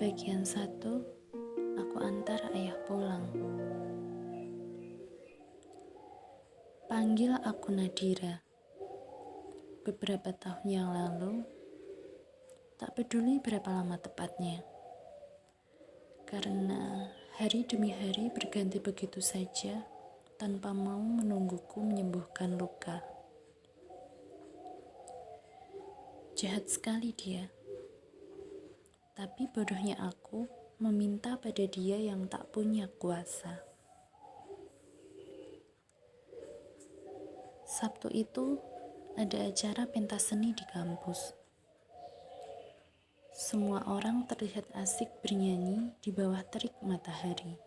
Bagian 1, aku antar ayah pulang. Panggil aku Nadira. Beberapa tahun yang lalu, tak peduli berapa lama tepatnya. Karena hari demi hari berganti begitu saja, tanpa mau menungguku menyembuhkan luka. Jahat sekali dia. Tapi bodohnya aku meminta pada dia yang tak punya kuasa. Sabtu itu ada acara pentas seni di kampus. Semua orang terlihat asik bernyanyi di bawah terik matahari.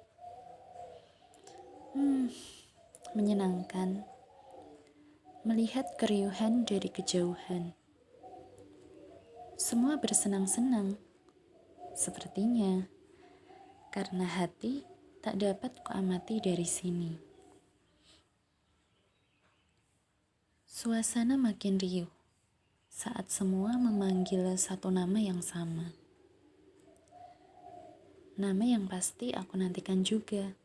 Menyenangkan melihat keriuhan dari kejauhan. Semua bersenang-senang, sepertinya, karena hati tak dapat kuamati dari sini. Suasana makin riuh saat semua memanggil satu nama yang sama. Nama yang pasti aku nantikan juga.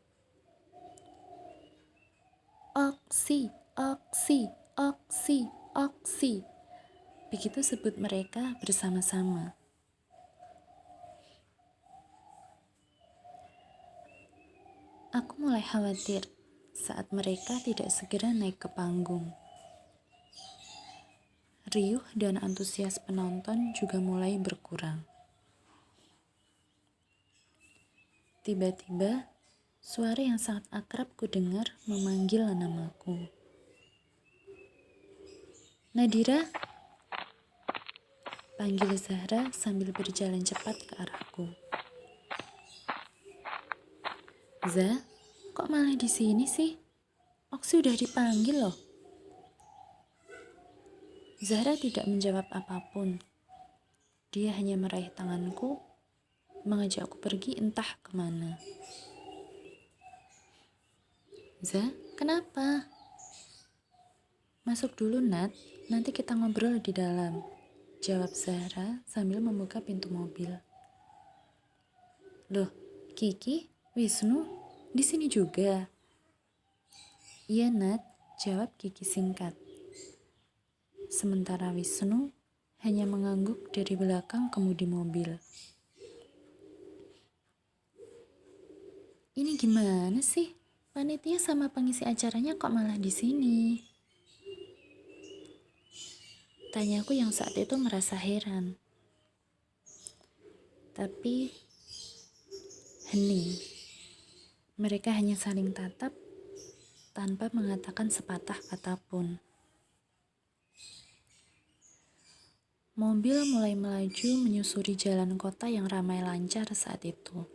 Oksi, Oksi, Oksi, Oksi. Begitu sebut mereka bersama-sama. Aku mulai khawatir saat mereka tidak segera naik ke panggung. Riuh dan antusias penonton juga mulai berkurang. Tiba-tiba, suara yang sangat akrab kudengar memanggil namaku. Nadira, panggil Zahra sambil berjalan cepat ke arahku. Zah, kok malah di sini sih? Oksi udah dipanggil loh. Zahra tidak menjawab apapun. Dia hanya meraih tanganku, mengajak aku pergi entah kemana. Zah, kenapa? Masuk dulu, Nat. Nanti kita ngobrol di dalam. Jawab Zahra sambil membuka pintu mobil. Loh, Kiki, Wisnu, di sini juga? Iya, Nat. Jawab Kiki singkat. Sementara Wisnu hanya mengangguk dari belakang kemudi mobil. Ini gimana sih? Panitia sama pengisi acaranya kok malah di sini? Tanyaku yang saat itu merasa heran. Tapi hening. Mereka hanya saling tatap tanpa mengatakan sepatah kata pun. Mobil mulai melaju menyusuri jalan kota yang ramai lancar saat itu.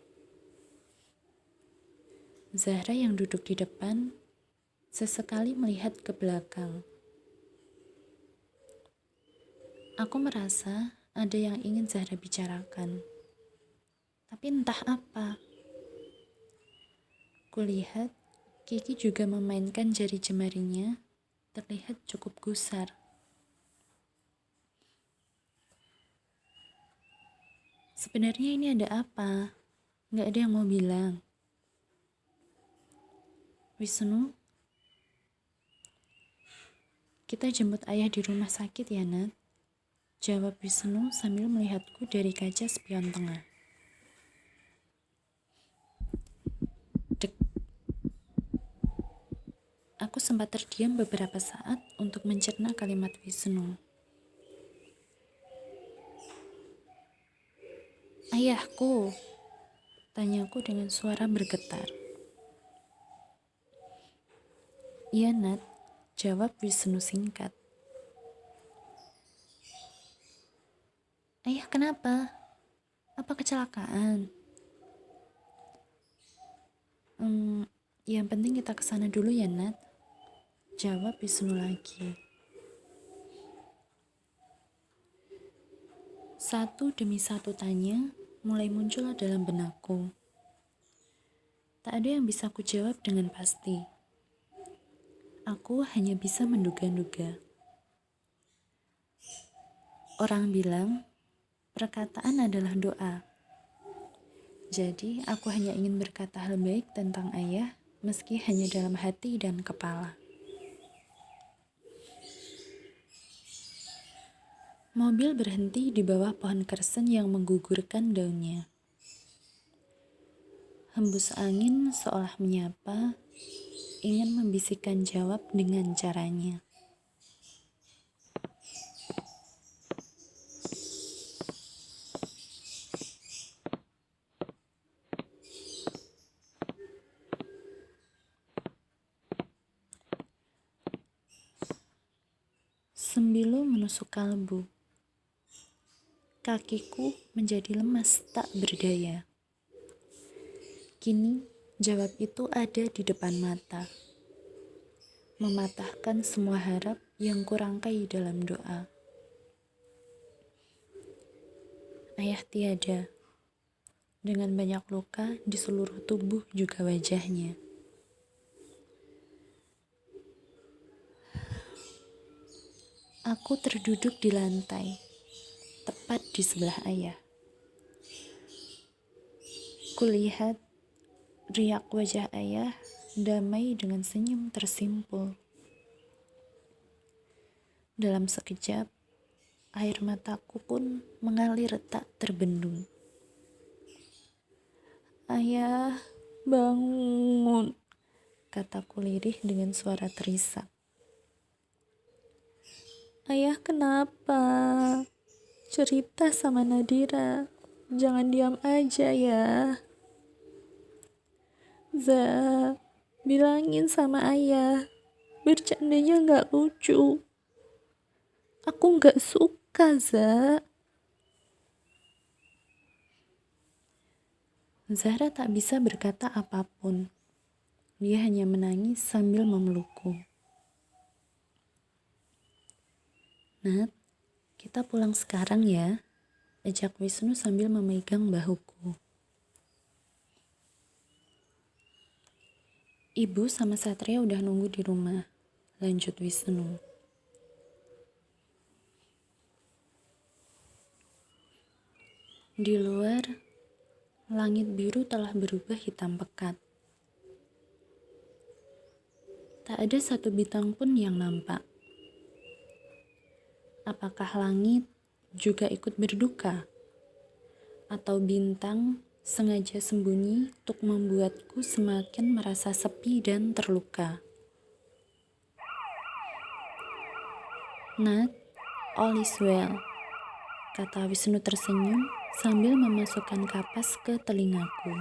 Zahra yang duduk di depan sesekali melihat ke belakang. Aku merasa ada yang ingin Zahra bicarakan. Tapi entah apa. Kulihat Kiki juga memainkan jari jemarinya, terlihat cukup gusar. Sebenarnya ini ada apa? Nggak ada yang mau bilang. Wisnu, kita jemput ayah di rumah sakit ya, Nat? Jawab Wisnu sambil melihatku dari kaca spion tengah. Dek. Aku sempat terdiam beberapa saat untuk mencerna kalimat Wisnu. Ayahku, tanyaku dengan suara bergetar. Iya, Nat, jawab Wisnu singkat. Ayah kenapa? Apa kecelakaan? Yang penting kita kesana dulu ya, Nat, jawab Wisnu lagi. Satu demi satu tanya mulai muncul dalam benakku. Tak ada yang bisa kujawab dengan pasti. Aku hanya bisa menduga-duga. Orang bilang, perkataan adalah doa. Jadi, aku hanya ingin berkata hal baik tentang ayah, meski hanya dalam hati dan kepala. Mobil berhenti di bawah pohon kersen yang menggugurkan daunnya. Hembus angin seolah menyapa, ingin membisikkan jawab dengan caranya. Sembilu menusuk kalbu. Kakiku menjadi lemas tak berdaya. Kini jawab itu ada di depan mata, mematahkan semua harap yang kurangkai dalam doa. Ayah tiada, dengan banyak luka di seluruh tubuh juga wajahnya. Aku terduduk di lantai, tepat di sebelah ayah. Kulihat riak wajah ayah damai dengan senyum tersimpul. Dalam sekejap, air mataku pun mengalir tak terbendung. Ayah, bangun, kataku lirih dengan suara terisak. Ayah, kenapa? Cerita sama Nadira. Jangan diam aja ya. Bilangin sama ayah. Bercandanya gak lucu. Aku gak suka, Zahra tak bisa berkata apapun. Dia hanya menangis sambil memelukku. Nat, kita pulang sekarang ya, ajak Wisnu sambil memegang bahuku. Ibu sama Satria udah nunggu di rumah, lanjut Wisnu. Di luar, langit biru telah berubah hitam pekat. Tak ada satu bintang pun yang nampak. Apakah langit juga ikut berduka? Atau bintang sengaja sembunyi untuk membuatku semakin merasa sepi dan terluka? Nat, all is well, kata Wisnu tersenyum sambil memasukkan kapas ke telingaku.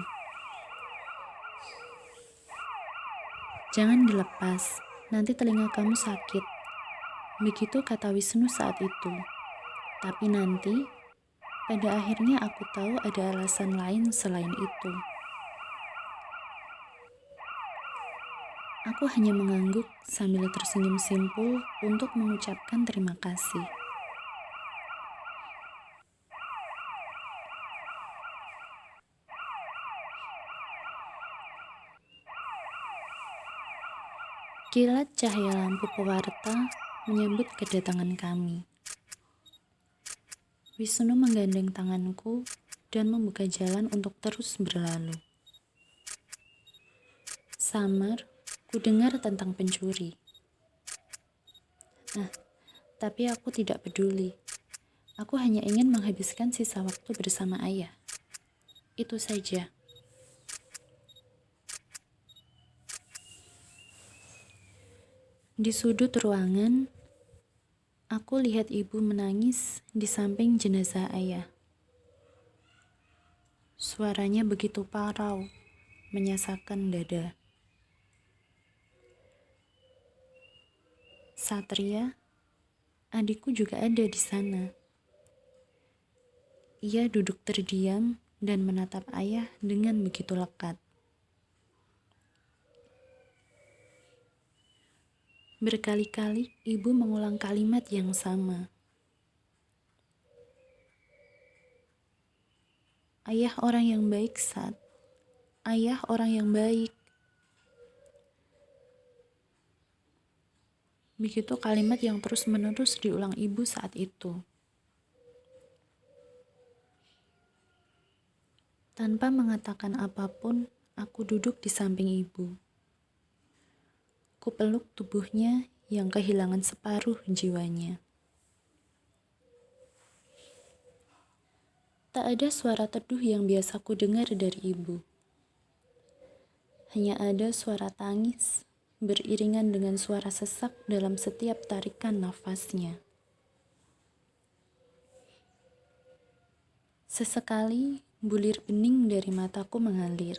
Jangan dilepas, nanti telinga kamu sakit. Begitu kata Wisnu saat itu. Tapi nanti, pada akhirnya aku tahu ada alasan lain selain itu. Aku hanya mengangguk sambil tersenyum simpul untuk mengucapkan terima kasih. Kilat cahaya lampu pewarta menyambut kedatangan kami. Wisnu menggandeng tanganku dan membuka jalan untuk terus berlalu. Samar, ku dengar tentang pencuri. Tapi aku tidak peduli. Aku hanya ingin menghabiskan sisa waktu bersama ayah. Itu saja. Di sudut ruangan, aku lihat ibu menangis di samping jenazah ayah. Suaranya begitu parau, menyesakkan dada. Satria, adikku juga ada di sana. Ia duduk terdiam dan menatap ayah dengan begitu lekat. Berkali-kali ibu mengulang kalimat yang sama. Ayah orang yang baik, Sat. Ayah orang yang baik. Begitu kalimat yang terus-menerus diulang ibu saat itu. Tanpa mengatakan apapun, aku duduk di samping ibu. Kupeluk tubuhnya yang kehilangan separuh jiwanya. Tak ada suara teduh yang biasa ku dengar dari ibu. Hanya ada suara tangis beriringan dengan suara sesak dalam setiap tarikan nafasnya. Sesekali bulir bening dari mataku mengalir.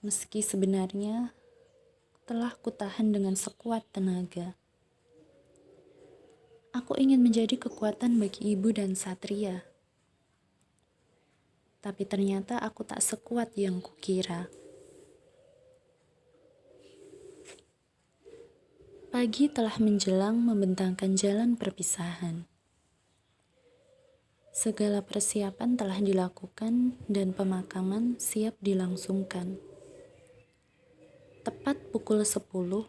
Meski sebenarnya telah kutahan dengan sekuat tenaga. Aku ingin menjadi kekuatan bagi ibu dan Satria. Tapi ternyata aku tak sekuat yang kukira. Pagi telah menjelang membentangkan jalan perpisahan. Segala persiapan telah dilakukan dan pemakaman siap dilangsungkan. Tepat pukul 10,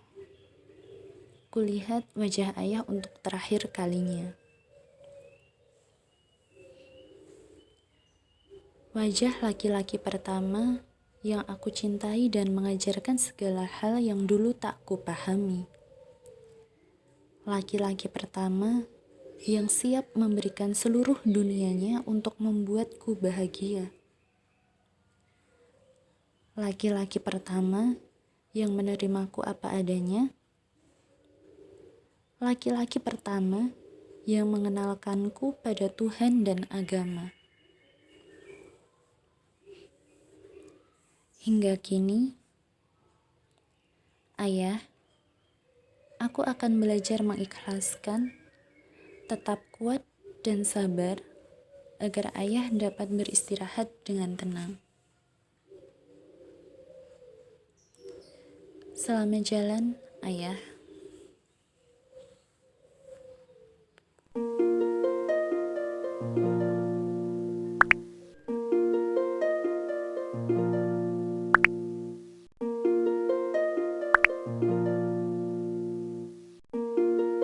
kulihat wajah ayah untuk terakhir kalinya. Wajah laki-laki pertama yang aku cintai dan mengajarkan segala hal yang dulu tak kupahami. Laki-laki pertama yang siap memberikan seluruh dunianya untuk membuatku bahagia. Laki-laki pertama yang menerimaku apa adanya. Laki-laki pertama yang mengenalkanku pada Tuhan dan agama. Hingga kini, ayah, aku akan belajar mengikhlaskan, tetap kuat dan sabar, agar ayah dapat beristirahat dengan tenang. Selamat jalan, ayah.